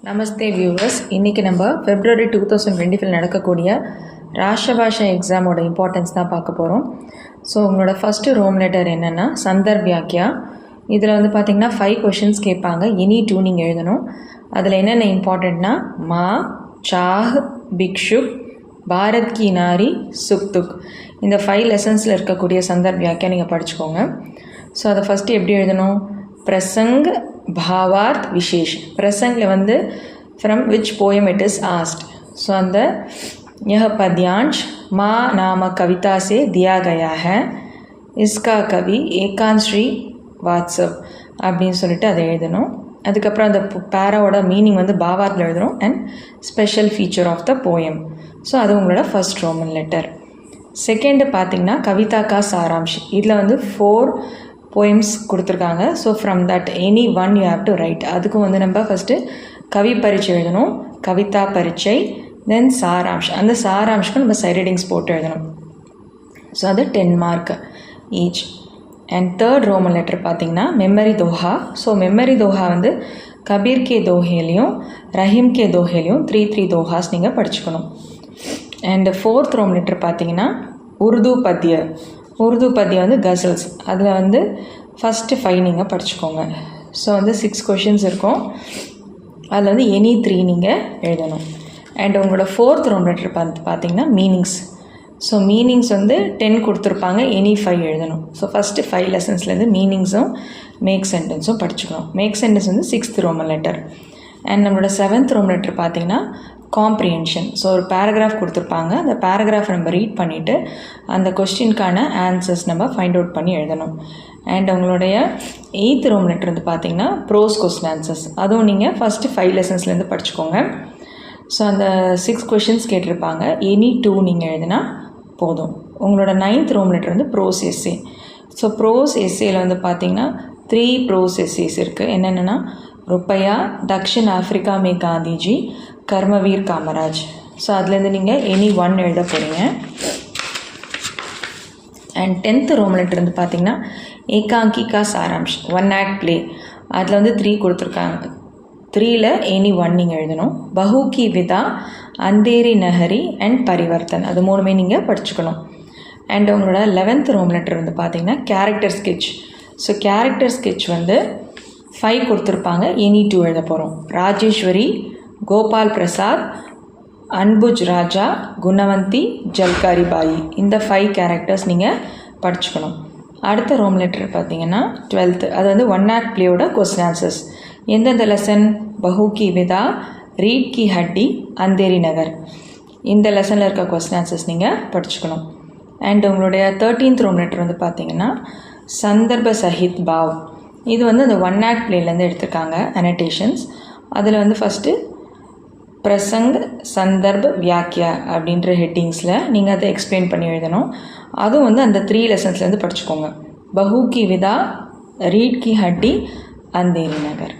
நமஸ்தே viewers. இன்றைக்கி நம்ம February 2025 நடக்கக்கூடிய ராஷ்டிரபாஷா எக்ஸாமோட இம்பார்ட்டன்ஸ் தான் பார்க்க போகிறோம். ஸோ உங்களோட ஃபஸ்ட்டு ரோம் லெட்டர் என்னென்னா சந்தர்பியாக்கியா. இதில் வந்து பார்த்திங்கன்னா 5 கொஷின்ஸ் கேட்பாங்க. எனி டூ நீங்கள் எழுதணும். அதில் என்னென்ன இம்பார்ட்டண்ட்னா மா, சாஹ், பிக்ஷுக், பாரத் கி நாரி, சுக்துக், இந்த 5 லெசன்ஸில் இருக்கக்கூடிய சந்தர்பியாக்கியா நீங்கள் படிச்சுக்கோங்க. ஸோ அதை ஃபஸ்ட்டு எப்படி எழுதணும்? பிரசங், பாவார்த், விசேஷ். பிரசங்கில் வந்து from which poem it is asked. So அந்த यह पद्यांश माँ नामक कविता से दिया गया है, इसका कवि ஏகாந்த் ஸ்ரீ வாத்சவ் அப்படின்னு சொல்லிட்டு அதை எழுதணும். அதுக்கப்புறம் அந்த பேராவோட மீனிங் வந்து பாவார்த்தில் எழுதணும் and special feature of the poem. So அது உங்களோட ஃபர்ஸ்ட் ரோமன் லெட்டர். செகண்டு பார்த்திங்கன்னா கவிதா கா சாராம்ஷ். இதில் வந்து 4 போயம்ஸ் கொடுத்துருக்காங்க. So from that any one you have to right. அதுக்கும் வந்து நம்ம ஃபஸ்ட்டு கவி பரீட்சை எழுதணும், கவிதா பரீட்சை, தென் சாராம்ஷ். அந்த சாராம்ஷ்க்கு நம்ம சைட் ரீடிங்ஸ் போட்டு எழுதணும். ஸோ அது 10 mark each. And third Roman letter பார்த்திங்கன்னா memory doha. So memory doha வந்து கபீர் கே தோஹேலையும் ரஹீம் கே தோஹேலையும் 3 தோஹாஸ் நீங்கள் படிச்சுக்கணும். அண்ட் ஃபோர்த் ரோமன் லெட்டர் பார்த்திங்கன்னா உருது பத்திய. உருது பத்தியம் வந்து கசல்ஸ். அதில் வந்து ஃபஸ்ட்டு 5 நீங்கள் படிச்சுக்கோங்க. ஸோ வந்து 6 கொஷின்ஸ் இருக்கும். அதில் வந்து எனி 3 நீங்கள் எழுதணும். அண்ட் உங்களோட ஃபோர்த் ரோம் லெட்டர் பார்த்திங்கன்னா மீனிங்ஸ். ஸோ மீனிங்ஸ் வந்து 10 கொடுத்துருப்பாங்க, எனி 5 எழுதணும். ஸோ ஃபஸ்ட்டு 5 லெசன்ஸ்லேருந்து மீனிங்ஸும் மேக் சென்டென்ஸும் படிச்சுக்கணும். மேக் சென்டென்ஸ் வந்து 6th ரோமன் லெட்டர். அண்ட் நம்மளோட 7th ரோம் லெட்டர் பார்த்திங்கன்னா காம்ப்ரிஹென்ஷன். ஸோ ஒரு பேராகிராஃப் கொடுத்துருப்பாங்க. அந்த பேராகிராஃப் நம்ம ரீட் பண்ணிவிட்டு அந்த கொஸ்டினுக்கான ஆன்சர்ஸ் நம்ம ஃபைண்ட் அவுட் பண்ணி எழுதணும். அண்ட் உங்களுடைய 8th ரோம் லெட்டர் வந்து பார்த்திங்கன்னா ப்ரோஸ் கொஸ்டின் ஆன்சர்ஸ். அதுவும் நீங்கள் ஃபஸ்ட்டு 5 லெசன்ஸ்லேருந்து படிச்சுக்கோங்க. ஸோ அந்த 6 கொஷின்ஸ் கேட்டிருப்பாங்க. எனி 2 நீங்கள் எழுதினா போதும். உங்களோட 9th ரோம் லெட்டர் வந்து ப்ரோஸ் எஸ்ஸே. ஸோ ப்ரோஸ் எஸ்ஸேயில் வந்து பார்த்திங்கன்னா 3 ப்ரோஸ் எஸ்ஸேஸ் இருக்குது. என்னென்னா ருப்பையா, தக்ஷின் ஆஃப்ரிக்கா மே காந்திஜி, கர்மவீர் காமராஜ். ஸோ அதுலேருந்து நீங்கள் எனி 1 எழுத போகிறீங்க. அண்ட் 10th ரோம் லெட்டர் வந்து பார்த்திங்கன்னா ஏகாங்கிகா சாராம்ஷ், 1 ஆக்ட் ப்ளே. அதில் வந்து 3 கொடுத்துருக்காங்க. 3ல் எனி 1 நீங்கள் எழுதணும். பஹு கி விதா, அந்தேரி நஹரி அண்ட் பரிவர்த்தன், அது 3மே நீங்கள் படிச்சுக்கணும். அண்ட் உங்களோட 11th ரோம் லெட்டர் வந்து பார்த்திங்கன்னா character sketch. So character sketch வந்து 5 கொடுத்துருப்பாங்க, எனி 2 எழுத போகிறோம். ராஜேஸ்வரி, கோபால் பிரசாத், அன்புஜ் ராஜா, குணவந்தி, ஜல்காரி பாயி, இந்த 5 கேரக்டர்ஸ் நீங்கள் படிச்சுக்கணும். அடுத்த ரோம் லெட்டர் பார்த்திங்கன்னா 12th. அது வந்து 1 ஆக்ட் ப்ளேயோட கொஸ்டின் ஆன்சர்ஸ். எந்தெந்த லெசன்? பஹு கி விதா, ரீட் கி ஹட்டி, அந்தேரி நகர், இந்த லெசனில் இருக்க கொஸ்டின் ஆன்சர்ஸ் நீங்கள் படிச்சுக்கணும். அண்ட் உங்களுடைய 13th ரோம் லெட்டர் வந்து பார்த்திங்கன்னா சந்தர்ப சஹித் பாவ். இது வந்து அந்த 1 ஆக்ட் ப்ளேலேருந்து எடுத்திருக்காங்க அனடேஷன்ஸ். அதில் வந்து ஃபஸ்ட்டு பிரசங், சந்தர்ப், வியாக்கியா அப்படின்ற ஹெட்டிங்ஸில் நீங்கள் அதை எக்ஸ்பிளைன் பண்ணி எழுதணும். அதுவும் வந்து அந்த 3 லெசன்ஸ்லேருந்து படிச்சுக்கோங்க. பஹு கி விதா, ரீட் கி ஹட்டி, அந்தேரி நகர்.